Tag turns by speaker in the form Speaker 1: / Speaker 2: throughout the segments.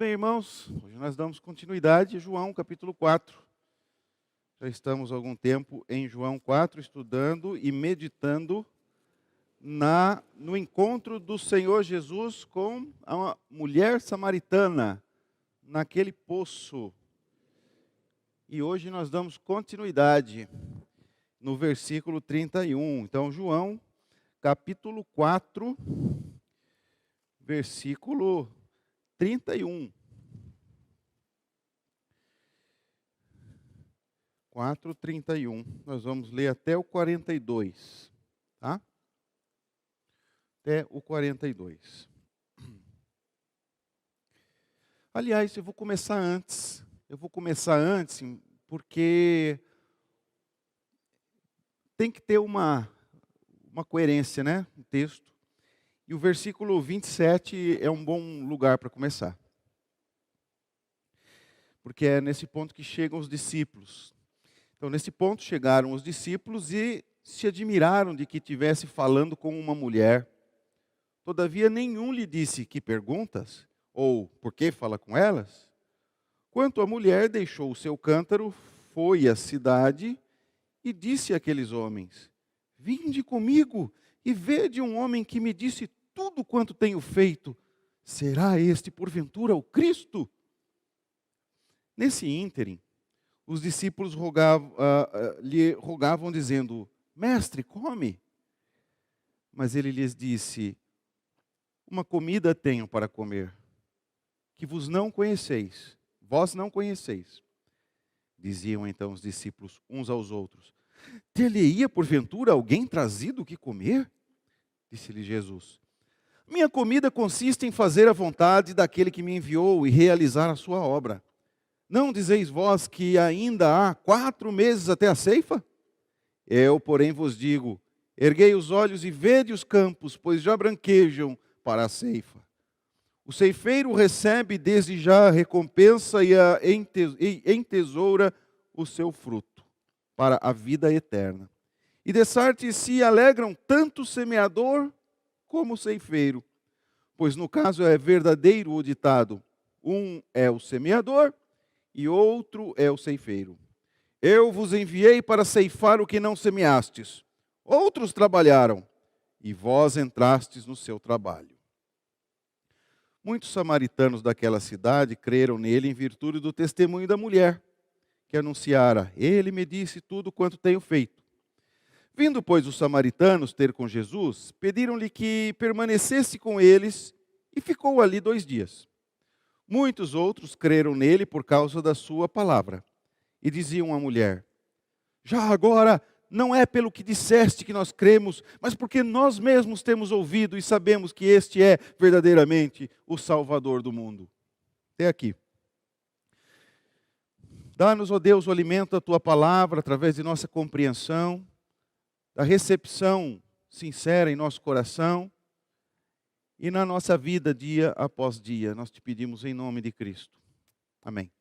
Speaker 1: bem, irmãos? Hoje nós damos continuidade a João, capítulo 4. Já estamos há algum tempo em João 4, estudando e meditando no encontro do Senhor Jesus com a mulher samaritana, naquele poço. E hoje nós damos continuidade no versículo 31. Então, João, capítulo 4, versículo 31. 4:31. Nós vamos ler até o 42, tá? Até o 42. Aliás, eu vou começar antes. Porque tem que ter uma coerência, né? O texto. E o versículo 27 é um bom lugar para começar. Porque é nesse ponto que chegam os discípulos. Então, nesse ponto chegaram os discípulos e se admiraram de que estivesse falando com uma mulher. Todavia, nenhum lhe disse: que perguntas? Ou por que fala com elas? Quanto à mulher, deixou o seu cântaro, foi à cidade e disse àqueles homens: vinde comigo e vede um homem que me disse tudo quanto tenho feito. Será este, porventura, o Cristo? Nesse ínterim, os discípulos lhe rogavam, dizendo: mestre, come. Mas ele lhes disse: uma comida tenho para comer, que vós não conheceis. Diziam então os discípulos uns aos outros: ter-lhe-ia porventura alguém trazido o que comer? Disse-lhe Jesus: minha comida consiste em fazer a vontade daquele que me enviou e realizar a sua obra. Não dizeis vós que ainda há 4 meses até a ceifa? Eu, porém, vos digo: erguei os olhos e vede os campos, pois já branquejam para a ceifa. O ceifeiro recebe desde já a recompensa e entesoura o seu fruto para a vida eterna. E de sorte se alegram tanto o semeador como o ceifeiro, pois no caso é verdadeiro o ditado: um é o semeador e outro é o ceifeiro. Eu vos enviei para ceifar o que não semeastes. Outros trabalharam, e vós entrastes no seu trabalho. Muitos samaritanos daquela cidade creram nele em virtude do testemunho da mulher, que anunciara: ele me disse tudo quanto tenho feito. Vindo, pois, os samaritanos ter com Jesus, pediram-lhe que permanecesse com eles, e ficou ali 2 dias. Muitos outros creram nele por causa da sua palavra. E diziam à mulher: já agora não é pelo que disseste que nós cremos, mas porque nós mesmos temos ouvido e sabemos que este é verdadeiramente o Salvador do mundo. Até aqui. Dá-nos, ó Deus, o alimento da tua palavra através de nossa compreensão, da recepção sincera em nosso coração. E na nossa vida, dia após dia, nós te pedimos em nome de Cristo. Amém.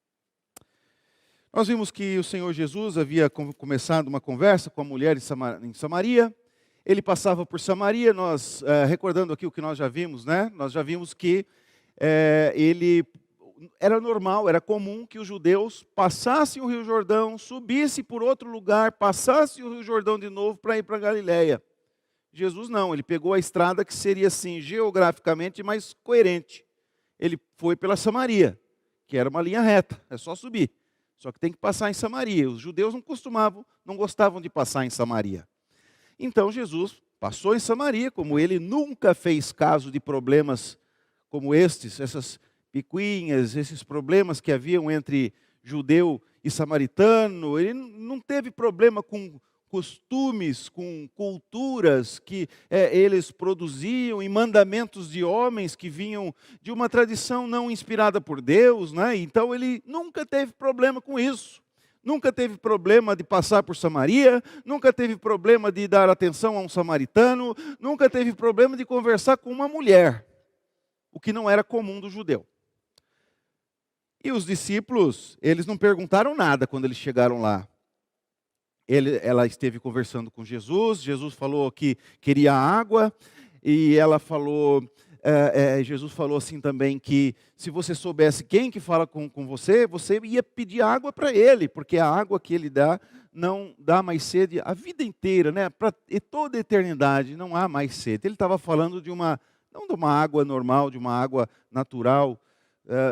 Speaker 1: Nós vimos que o Senhor Jesus havia começado uma conversa com a mulher em Samaria. Ele passava por Samaria, recordando aqui o que nós já vimos, né? Nós já vimos que era normal, era comum que os judeus passassem o Rio Jordão, subissem por outro lugar, passassem o Rio Jordão de novo para ir para Galiléia. Jesus não, ele pegou a estrada que seria assim, geograficamente mais coerente. Ele foi pela Samaria, que era uma linha reta, é só subir. Só que tem que passar em Samaria. Os judeus não gostavam de passar em Samaria. Então Jesus passou em Samaria, como ele nunca fez caso de problemas como essas picuinhas, esses problemas que haviam entre judeu e samaritano. Ele não teve problema com costumes, com culturas que eles produziam e mandamentos de homens que vinham de uma tradição não inspirada por Deus, né? Então ele nunca teve problema com isso. Nunca teve problema de passar por Samaria, nunca teve problema de dar atenção a um samaritano, nunca teve problema de conversar com uma mulher, o que não era comum do judeu. E os discípulos, eles não perguntaram nada quando eles chegaram lá. Ela esteve conversando com Jesus, Jesus falou que queria água, e ela falou: Jesus falou assim também que se você soubesse quem que fala com você, você ia pedir água para ele, porque a água que ele dá não dá mais sede a vida inteira, né? Para toda a eternidade não há mais sede. Ele estava falando não de uma água normal, de uma água natural,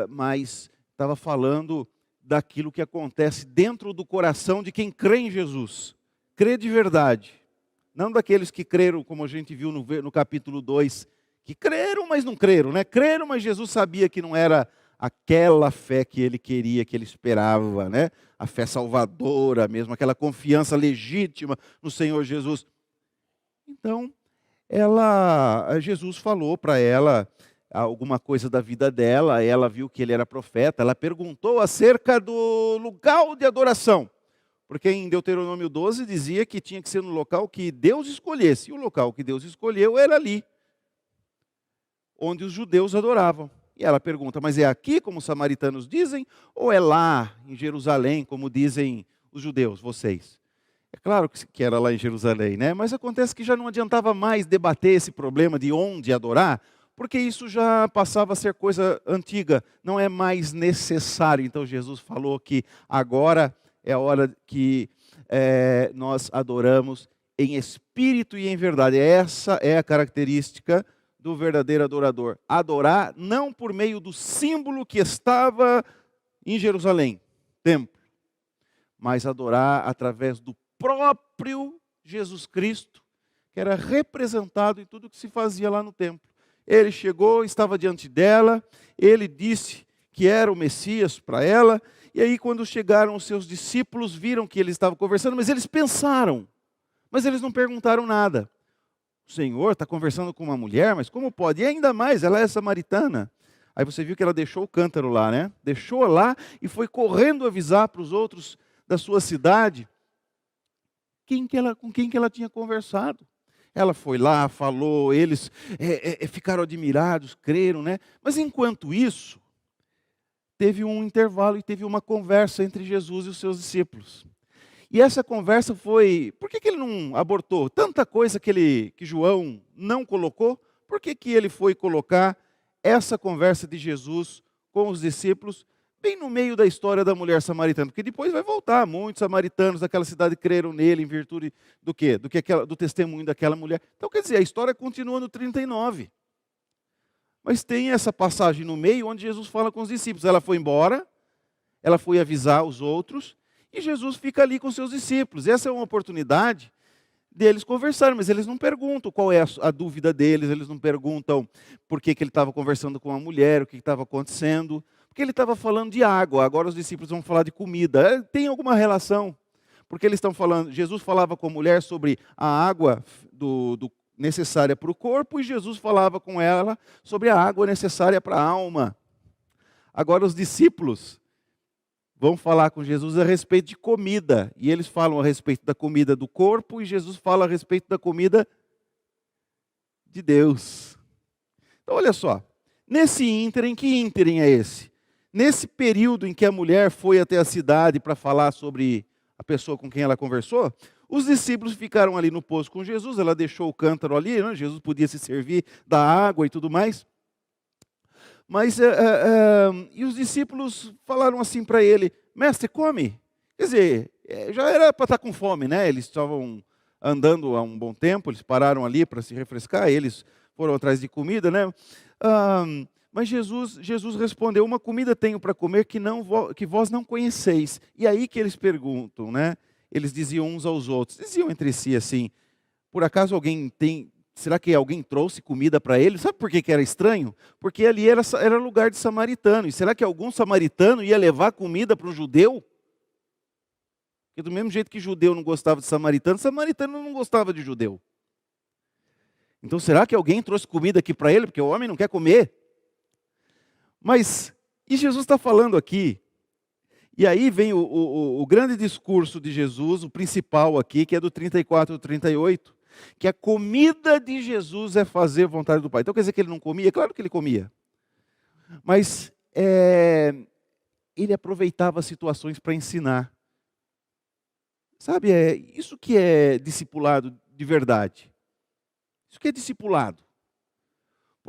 Speaker 1: mas estava falando daquilo que acontece dentro do coração de quem crê em Jesus. Crê de verdade. Não daqueles que creram, como a gente viu no capítulo 2, que creram, mas não creram, né? Creram, mas Jesus sabia que não era aquela fé que ele queria, que ele esperava, né? A fé salvadora mesmo, aquela confiança legítima no Senhor Jesus. Então, Jesus falou para ela alguma coisa da vida dela, ela viu que ele era profeta, ela perguntou acerca do lugar de adoração. Porque em Deuteronômio 12 dizia que tinha que ser no local que Deus escolhesse. E o local que Deus escolheu era ali, onde os judeus adoravam. E ela pergunta, mas é aqui, como os samaritanos dizem, ou é lá, em Jerusalém, como dizem os judeus, vocês? É claro que era lá em Jerusalém, né? Mas acontece que já não adiantava mais debater esse problema de onde adorar, porque isso já passava a ser coisa antiga, não é mais necessário. Então Jesus falou que agora é a hora que nós adoramos em espírito e em verdade. Essa é a característica do verdadeiro adorador. Adorar não por meio do símbolo que estava em Jerusalém, templo, mas adorar através do próprio Jesus Cristo, que era representado em tudo que se fazia lá no templo. Ele chegou, estava diante dela, ele disse que era o Messias para ela, e aí quando chegaram os seus discípulos, viram que ele estava conversando, mas eles pensaram, mas eles não perguntaram nada. O Senhor está conversando com uma mulher, mas como pode? E ainda mais, ela é samaritana. Aí você viu que ela deixou o cântaro lá, né? Deixou lá e foi correndo avisar para os outros da sua cidade com quem que ela tinha conversado. Ela foi lá, falou, eles ficaram admirados, creram, né? Mas enquanto isso, teve um intervalo e teve uma conversa entre Jesus e os seus discípulos. E essa conversa foi, por que ele não abortou tanta coisa que João não colocou? Por que ele foi colocar essa conversa de Jesus com os discípulos bem no meio da história da mulher samaritana? Porque depois vai voltar, muitos samaritanos daquela cidade creram nele em virtude do quê? Do testemunho daquela mulher. Então quer dizer, a história continua no 39. Mas tem essa passagem no meio onde Jesus fala com os discípulos. Ela foi embora, ela foi avisar os outros, e Jesus fica ali com seus discípulos. Essa é uma oportunidade deles conversarem, mas eles não perguntam qual é a dúvida deles, eles não perguntam por que ele estava conversando com a mulher, o que estava acontecendo, porque ele estava falando de água, agora os discípulos vão falar de comida. Tem alguma relação? Porque eles estão falando, Jesus falava com a mulher sobre a água necessária para o corpo, e Jesus falava com ela sobre a água necessária para a alma. Agora os discípulos vão falar com Jesus a respeito de comida, e eles falam a respeito da comida do corpo, e Jesus fala a respeito da comida de Deus. Então olha só, nesse ínterim, que ínterim é esse? Nesse período em que a mulher foi até a cidade para falar sobre a pessoa com quem ela conversou, os discípulos ficaram ali no poço com Jesus, ela deixou o cântaro ali, né? Jesus podia se servir da água e tudo mais. Mas, e os discípulos falaram assim para ele, mestre, come. Quer dizer, já era para estar com fome, né? Eles estavam andando há um bom tempo, eles pararam ali para se refrescar, eles foram atrás de comida, né? Mas Jesus respondeu, uma comida tenho para comer que vós não conheceis. E aí que eles perguntam, né? Eles diziam uns aos outros, diziam entre si assim, por acaso será que alguém trouxe comida para ele? Sabe por que era estranho? Porque ali era lugar de samaritano. E será que algum samaritano ia levar comida para um judeu? Porque do mesmo jeito que judeu não gostava de samaritano, samaritano não gostava de judeu. Então será que alguém trouxe comida aqui para ele? Porque o homem não quer comer. Mas, e Jesus está falando aqui, e aí vem o grande discurso de Jesus, o principal aqui, que é do 34 ao 38, que a comida de Jesus é fazer a vontade do Pai. Então quer dizer que ele não comia? Claro que ele comia. Mas ele aproveitava as situações para ensinar. Sabe, isso que é discipulado de verdade. Isso que é discipulado.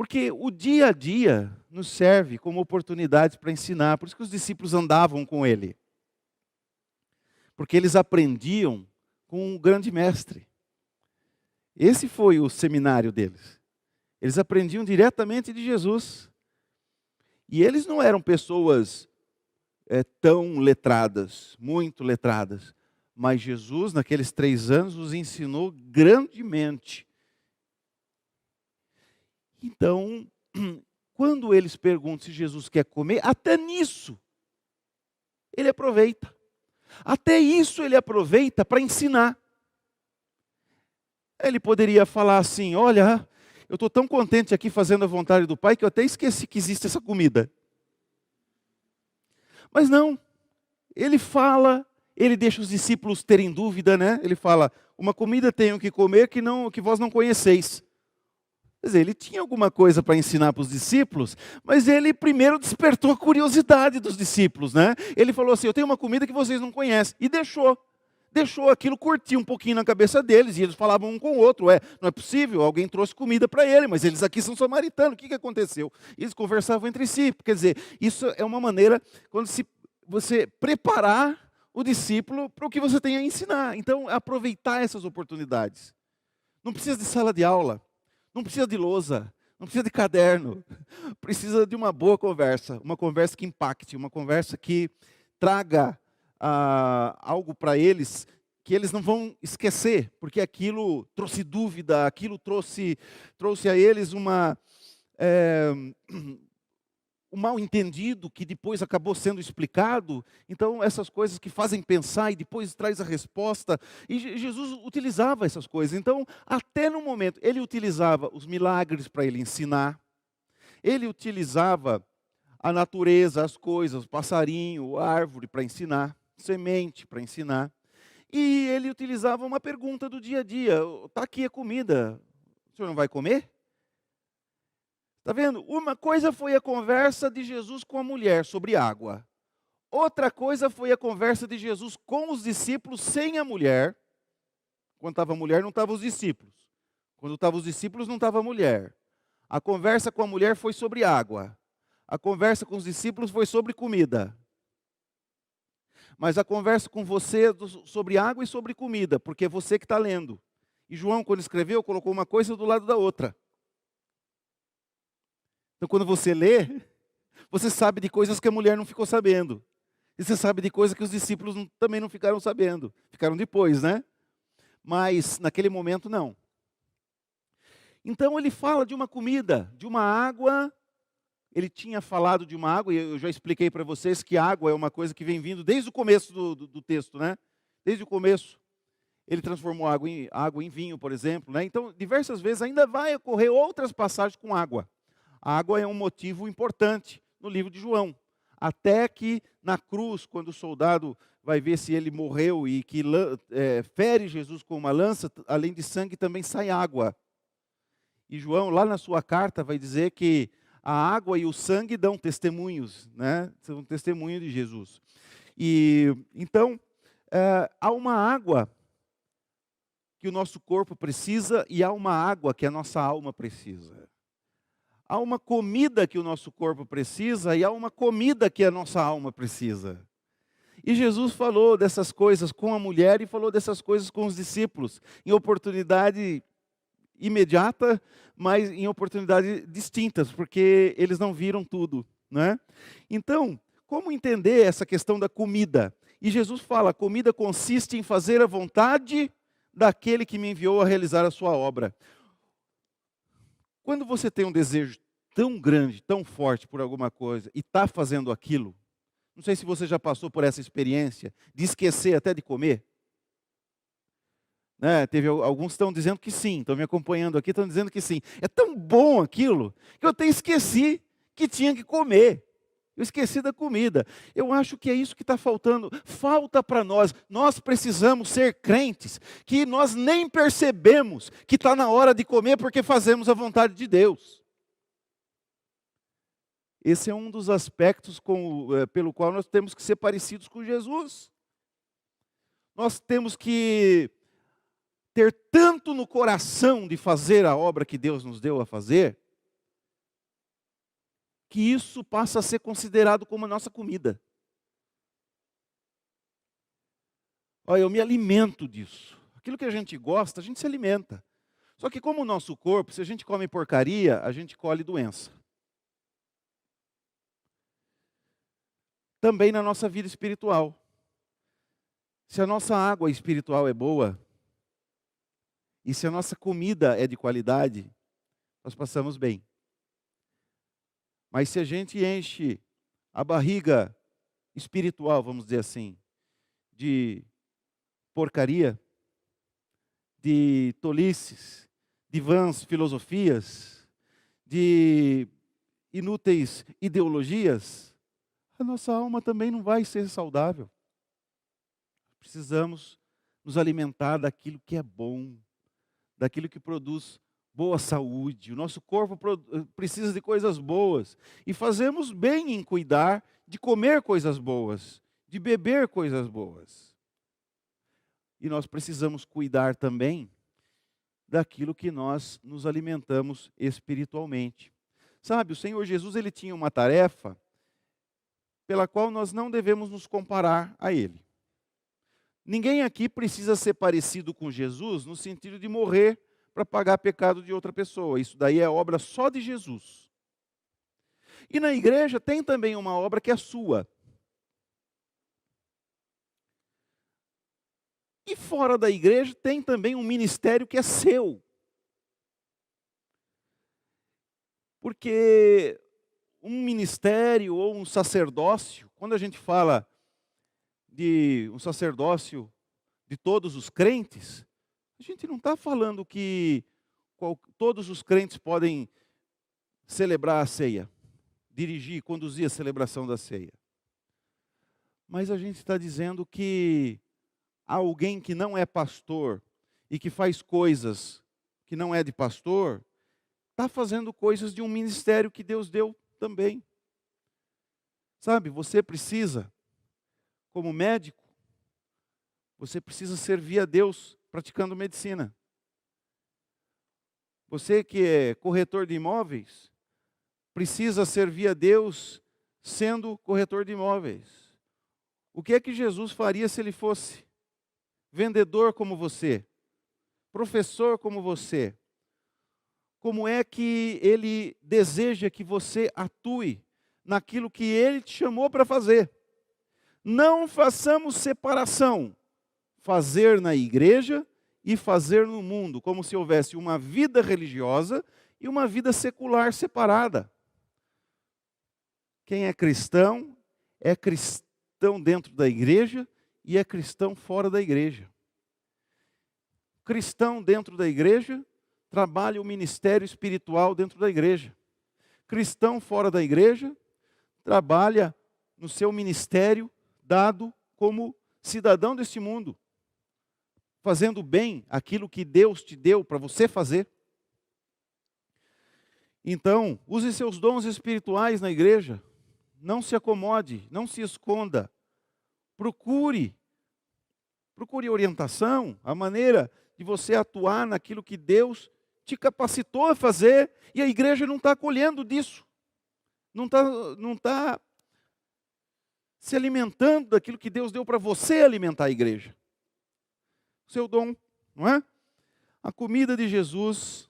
Speaker 1: Porque o dia a dia nos serve como oportunidade para ensinar. Por isso que os discípulos andavam com ele. Porque eles aprendiam com um grande mestre. Esse foi o seminário deles. Eles aprendiam diretamente de Jesus. E eles não eram pessoas tão letradas, muito letradas. Mas Jesus, naqueles 3 anos, os ensinou grandemente. Então, quando eles perguntam se Jesus quer comer, até nisso ele aproveita. Até isso ele aproveita para ensinar. Ele poderia falar assim: olha, eu estou tão contente aqui fazendo a vontade do Pai que eu até esqueci que existe essa comida. Mas não, ele fala, ele deixa os discípulos terem dúvida, né? Ele fala: uma comida tenho que comer que vós não conheceis. Quer dizer, ele tinha alguma coisa para ensinar para os discípulos, mas ele primeiro despertou a curiosidade dos discípulos, né? Ele falou assim: eu tenho uma comida que vocês não conhecem, e deixou aquilo curtir um pouquinho na cabeça deles, e eles falavam um com o outro: não é possível, alguém trouxe comida para ele, mas eles aqui são samaritanos, o que aconteceu? E eles conversavam entre si. Quer dizer, isso é uma maneira, quando você preparar o discípulo para o que você tem a ensinar. Então, aproveitar essas oportunidades. Não precisa de sala de aula, não precisa de lousa, não precisa de caderno, precisa de uma boa conversa, uma conversa que impacte, uma conversa que traga algo para eles que eles não vão esquecer, porque aquilo trouxe dúvida, aquilo trouxe a eles um mal-entendido que depois acabou sendo explicado. Então, essas coisas que fazem pensar e depois traz a resposta. E Jesus utilizava essas coisas. Então, até no momento, ele utilizava os milagres para ele ensinar. Ele utilizava a natureza, as coisas, passarinho, árvore para ensinar, semente para ensinar. E ele utilizava uma pergunta do dia a dia: está aqui a comida, o senhor não vai comer? Está vendo? Uma coisa foi a conversa de Jesus com a mulher sobre água. Outra coisa foi a conversa de Jesus com os discípulos sem a mulher. Quando estava a mulher, não estavam os discípulos. Quando estavam os discípulos, não estava a mulher. A conversa com a mulher foi sobre água. A conversa com os discípulos foi sobre comida. Mas a conversa com você é sobre água e sobre comida, porque é você que está lendo. E João, quando escreveu, colocou uma coisa do lado da outra. Então, quando você lê, você sabe de coisas que a mulher não ficou sabendo. E você sabe de coisas que os discípulos também não ficaram sabendo. Ficaram depois, né? Mas, naquele momento, não. Então, ele fala de uma comida, de uma água. Ele tinha falado de uma água, e eu já expliquei para vocês que água é uma coisa que vem vindo desde o começo do texto, né? Desde o começo. Ele transformou água em vinho, por exemplo, né? Então, diversas vezes ainda vai ocorrer outras passagens com água. A água é um motivo importante no livro de João. Até que na cruz, quando o soldado vai ver se ele morreu e que fere Jesus com uma lança, além de sangue também sai água. E João, lá na sua carta, vai dizer que a água e o sangue dão testemunhos, né? São testemunho de Jesus. E então, há uma água que o nosso corpo precisa e há uma água que a nossa alma precisa. Há uma comida que o nosso corpo precisa e há uma comida que a nossa alma precisa. E Jesus falou dessas coisas com a mulher e falou dessas coisas com os discípulos, em oportunidade imediata, mas em oportunidades distintas, porque eles não viram tudo, né? Então, como entender essa questão da comida? E Jesus fala: a comida consiste em fazer a vontade daquele que me enviou a realizar a sua obra. Quando você tem um desejo tão grande, tão forte por alguma coisa e está fazendo aquilo, não sei se você já passou por essa experiência de esquecer até de comer. Né? Alguns estão dizendo que sim, estão me acompanhando aqui, estão dizendo que sim. É tão bom aquilo que eu até esqueci que tinha que comer. Eu esqueci da comida. Eu acho que é isso que está faltando. Falta para nós. Nós precisamos ser crentes que nós nem percebemos que está na hora de comer porque fazemos a vontade de Deus. Esse é um dos aspectos pelo qual nós temos que ser parecidos com Jesus. Nós temos que ter tanto no coração de fazer a obra que Deus nos deu a fazer, que isso passa a ser considerado como a nossa comida. Olha, eu me alimento disso. Aquilo que a gente gosta, a gente se alimenta. Só que como o nosso corpo, se a gente come porcaria, a gente colhe doença. Também na nossa vida espiritual. Se a nossa água espiritual é boa, e se a nossa comida é de qualidade, nós passamos bem. Mas se a gente enche a barriga espiritual, vamos dizer assim, de porcaria, de tolices, de vãs filosofias, de inúteis ideologias, a nossa alma também não vai ser saudável. Precisamos nos alimentar daquilo que é bom, daquilo que produz boa saúde. O nosso corpo precisa de coisas boas. E fazemos bem em cuidar de comer coisas boas, de beber coisas boas. E nós precisamos cuidar também daquilo que nós nos alimentamos espiritualmente. Sabe, o Senhor Jesus, ele tinha uma tarefa pela qual nós não devemos nos comparar a ele. Ninguém aqui precisa ser parecido com Jesus no sentido de morrer para pagar pecado de outra pessoa. Isso daí é obra só de Jesus. E na igreja tem também uma obra que é sua. E fora da igreja tem também um ministério que é seu. Porque um ministério ou um sacerdócio, quando a gente fala de um sacerdócio de todos os crentes, a gente não está falando que todos os crentes podem celebrar a ceia, dirigir, conduzir a celebração da ceia. Mas a gente está dizendo que alguém que não é pastor e que faz coisas que não é de pastor, está fazendo coisas de um ministério que Deus deu também. Sabe, você precisa, como médico, você precisa servir a Deus praticando medicina. Você que é corretor de imóveis, precisa servir a Deus sendo corretor de imóveis. O que é que Jesus faria se ele fosse vendedor como você, professor como você? Como é que ele deseja que você atue naquilo que ele te chamou para fazer? Não façamos separação. Fazer na igreja e fazer no mundo, como se houvesse uma vida religiosa e uma vida secular separada. Quem é cristão dentro da igreja e é cristão fora da igreja. Cristão dentro da igreja trabalha o ministério espiritual dentro da igreja. Cristão fora da igreja trabalha no seu ministério dado como cidadão deste mundo, fazendo bem aquilo que Deus te deu para você fazer. Então, use seus dons espirituais na igreja. Não se acomode, não se esconda. Procure orientação, a maneira de você atuar naquilo que Deus te capacitou a fazer, e a igreja não está colhendo disso. Não tá se alimentando daquilo que Deus deu para você alimentar a igreja. Seu dom, não é? A comida de Jesus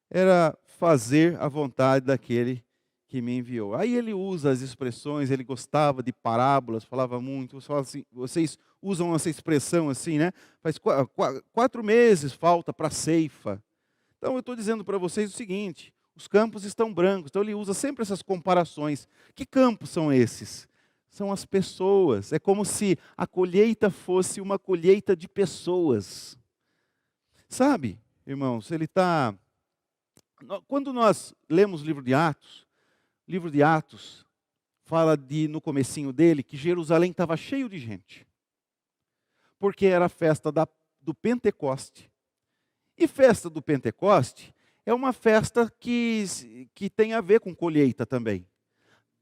Speaker 1: era fazer a vontade daquele que me enviou. Aí ele usa as expressões, ele gostava de parábolas, falava muito. Vocês usam essa expressão assim, né? Faz 4 meses falta para a ceifa. Então eu estou dizendo para vocês o seguinte: os campos estão brancos. Então ele usa sempre essas comparações. Que campos são esses? São as pessoas. É como se a colheita fosse uma colheita de pessoas. Sabe, irmãos, quando nós lemos o livro de Atos fala no comecinho dele que Jerusalém estava cheio de gente. Porque era a festa do Pentecoste. E festa do Pentecoste é uma festa que tem a ver com colheita também.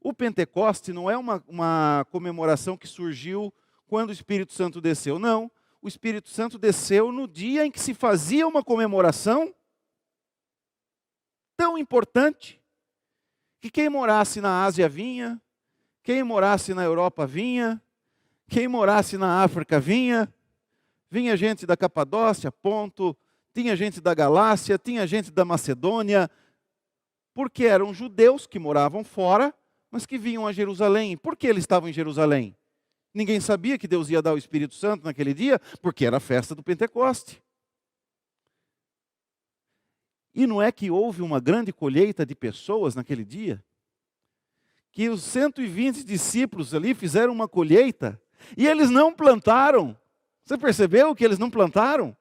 Speaker 1: O Pentecoste não é uma comemoração que surgiu quando o Espírito Santo desceu. Não, o Espírito Santo desceu no dia em que se fazia uma comemoração tão importante que quem morasse na Ásia vinha, quem morasse na Europa vinha, quem morasse na África vinha, vinha gente da Capadócia, Ponto, tinha gente da Galácia, tinha gente da Macedônia, porque eram judeus que moravam fora, mas que vinham a Jerusalém. Por que eles estavam em Jerusalém? Ninguém sabia que Deus ia dar o Espírito Santo naquele dia, porque era a festa do Pentecoste. E não é que houve uma grande colheita de pessoas naquele dia? Que os 120 discípulos ali fizeram uma colheita, e eles não plantaram. Você percebeu que eles não plantaram?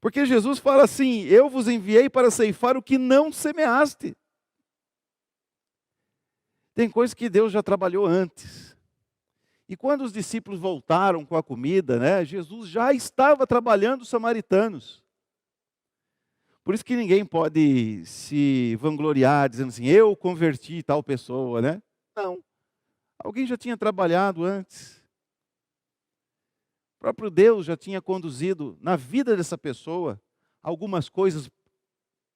Speaker 1: Porque Jesus fala assim: eu vos enviei para ceifar o que não semeaste. Tem coisa que Deus já trabalhou antes. E quando os discípulos voltaram com a comida, né, Jesus já estava trabalhando os samaritanos. Por isso que ninguém pode se vangloriar dizendo assim: eu converti tal pessoa, né? Não. Alguém já tinha trabalhado antes. O próprio Deus já tinha conduzido na vida dessa pessoa algumas coisas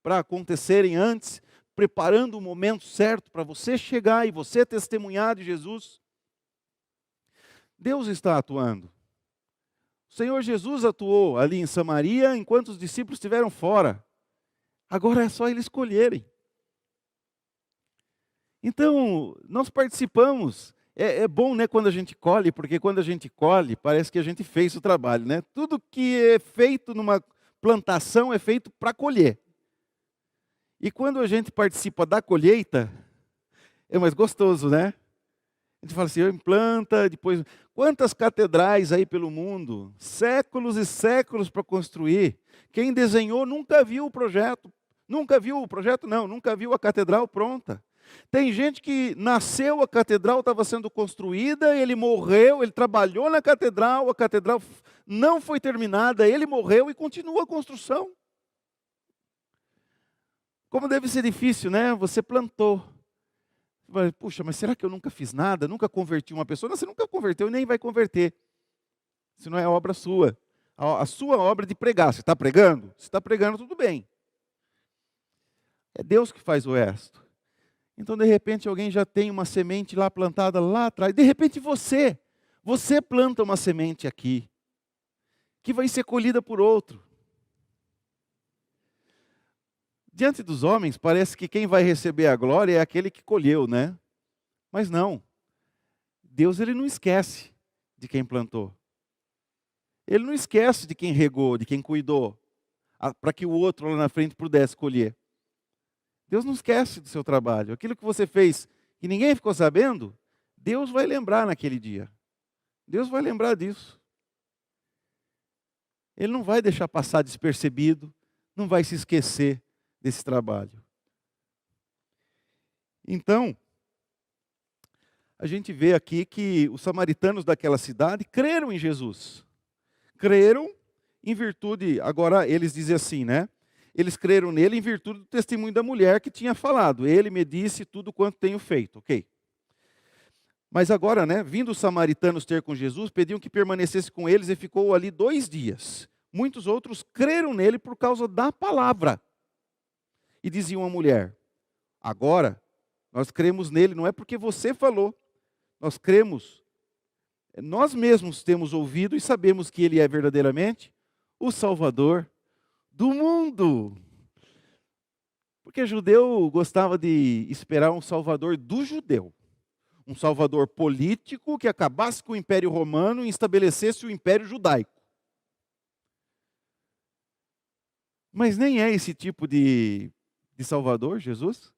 Speaker 1: para acontecerem antes, preparando o momento certo para você chegar e você testemunhar de Jesus. Deus está atuando. O Senhor Jesus atuou ali em Samaria enquanto os discípulos estiveram fora. Agora é só eles escolherem. Então, nós participamos. É bom, né, quando a gente colhe, porque quando a gente colhe, parece que a gente fez o trabalho, né? Tudo que é feito numa plantação é feito para colher. E quando a gente participa da colheita, é mais gostoso, né? A gente fala assim: eu implanta, depois... Quantas catedrais aí pelo mundo? Séculos e séculos para construir. Quem desenhou nunca viu o projeto. Nunca viu a catedral pronta. Tem gente que nasceu, a catedral estava sendo construída, ele morreu, ele trabalhou na catedral, a catedral não foi terminada, ele morreu e continua a construção. Como deve ser difícil, né? Você plantou. Puxa, mas será que eu nunca fiz nada? Nunca converti uma pessoa? Não, você nunca converteu e nem vai converter. Isso não é obra sua. A sua obra de pregar. Você está pregando? Se está pregando, tudo bem. É Deus que faz o resto. Então, de repente, alguém já tem uma semente lá plantada lá atrás. De repente, você planta uma semente aqui, que vai ser colhida por outro. Diante dos homens, parece que quem vai receber a glória é aquele que colheu, né? Mas não. Deus, ele não esquece de quem plantou. Ele não esquece de quem regou, de quem cuidou, para que o outro lá na frente pudesse colher. Deus não esquece do seu trabalho. Aquilo que você fez e ninguém ficou sabendo, Deus vai lembrar naquele dia. Deus vai lembrar disso. Ele não vai deixar passar despercebido, não vai se esquecer desse trabalho. Então, a gente vê aqui que os samaritanos daquela cidade creram em Jesus. Creram em virtude, agora eles dizem assim, né? Eles creram nele em virtude do testemunho da mulher que tinha falado. Ele me disse tudo quanto tenho feito, ok? Mas agora, né, vindo os samaritanos ter com Jesus, pediam que permanecesse com eles e ficou ali 2 dias. Muitos outros creram nele por causa da palavra. E diziam à mulher: agora, nós cremos nele, não é porque você falou. Nós cremos, nós mesmos temos ouvido e sabemos que ele é verdadeiramente o Salvador do mundo. Porque judeu gostava de esperar um Salvador do judeu. Um Salvador político que acabasse com o Império Romano e estabelecesse o Império Judaico. Mas nem é esse tipo de Salvador, Jesus.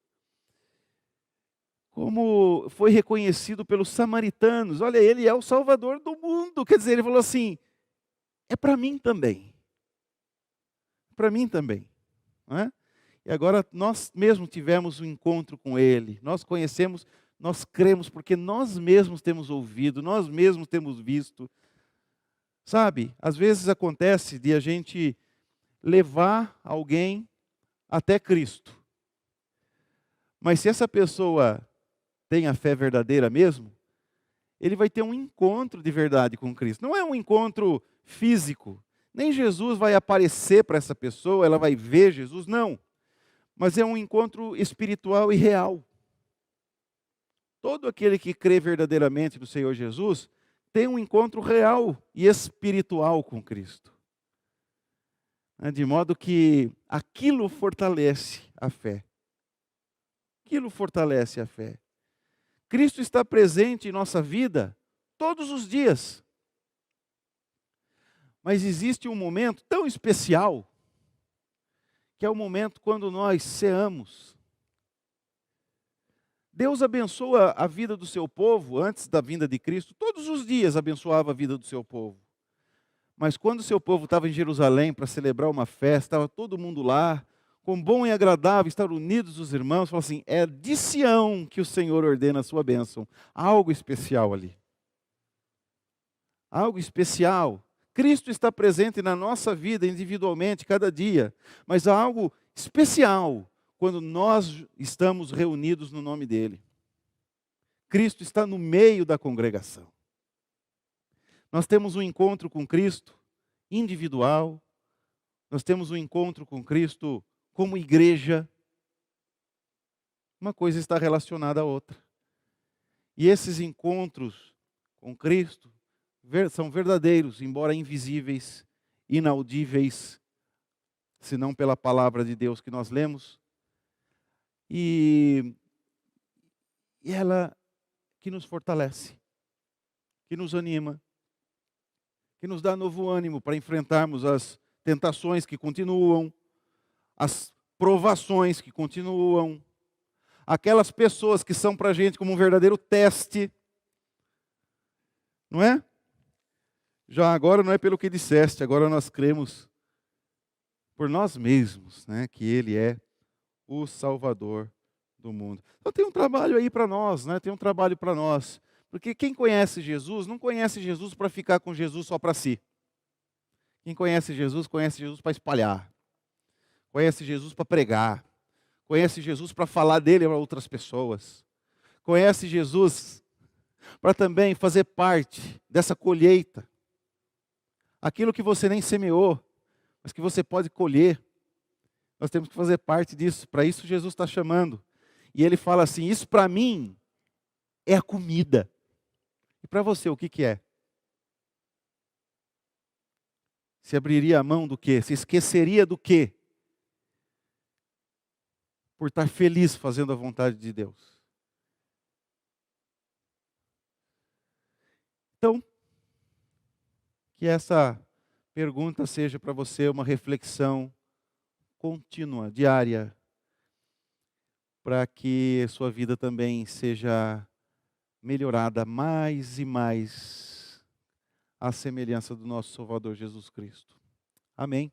Speaker 1: Como foi reconhecido pelos samaritanos. Olha, ele é o Salvador do mundo. Quer dizer, ele falou assim: é para mim também. Para mim também. Não é? E agora nós mesmos tivemos um encontro com ele. Nós conhecemos, nós cremos, porque nós mesmos temos ouvido, nós mesmos temos visto. Sabe, às vezes acontece de a gente levar alguém até Cristo. Mas se essa pessoa tem a fé verdadeira mesmo, ele vai ter um encontro de verdade com Cristo. Não é um encontro físico. Nem Jesus vai aparecer para essa pessoa, ela vai ver Jesus, não. Mas é um encontro espiritual e real. todo aquele que crê verdadeiramente no Senhor Jesus tem um encontro real e espiritual com Cristo. De modo que aquilo fortalece a fé. Aquilo fortalece a fé. Cristo está presente em nossa vida todos os dias. Mas existe um momento tão especial, que é o momento quando nós ceamos. Deus abençoa a vida do seu povo antes da vinda de Cristo. Todos os dias abençoava a vida do seu povo. Mas quando o seu povo estava em Jerusalém para celebrar uma festa, estava todo mundo lá, com bom e agradável, estar unidos os irmãos, falou assim, é de Sião que o Senhor ordena a sua bênção. Há algo especial ali. Algo especial. Cristo está presente na nossa vida individualmente, cada dia. Mas há algo especial quando nós estamos reunidos no nome dEle. Cristo está no meio da congregação. Nós temos um encontro com Cristo individual. Nós temos um encontro com Cristo como igreja. Uma coisa está relacionada à outra. E esses encontros com Cristo são verdadeiros, embora invisíveis, inaudíveis, senão pela palavra de Deus que nós lemos. E ela que nos fortalece, que nos anima, que nos dá novo ânimo para enfrentarmos as tentações que continuam, as provações que continuam, aquelas pessoas que são para a gente como um verdadeiro teste, não é? Já agora não é pelo que disseste, agora nós cremos por nós mesmos, né, que Ele é o Salvador do mundo. Então tem um trabalho aí para nós, né? Tem um trabalho para nós. Porque quem conhece Jesus, não conhece Jesus para ficar com Jesus só para si. Quem conhece Jesus para espalhar. Conhece Jesus para pregar. Conhece Jesus para falar dele para outras pessoas. Conhece Jesus para também fazer parte dessa colheita. Aquilo que você nem semeou, mas que você pode colher. Nós temos que fazer parte disso. Para isso Jesus está chamando. E Ele fala assim, isso para mim é a comida. E para você, o que que é? Se abriria a mão do quê? Se esqueceria do quê? Por estar feliz fazendo a vontade de Deus. Então, que essa pergunta seja para você uma reflexão contínua, diária, para que sua vida também seja melhorada mais e mais à semelhança do nosso Salvador Jesus Cristo. Amém.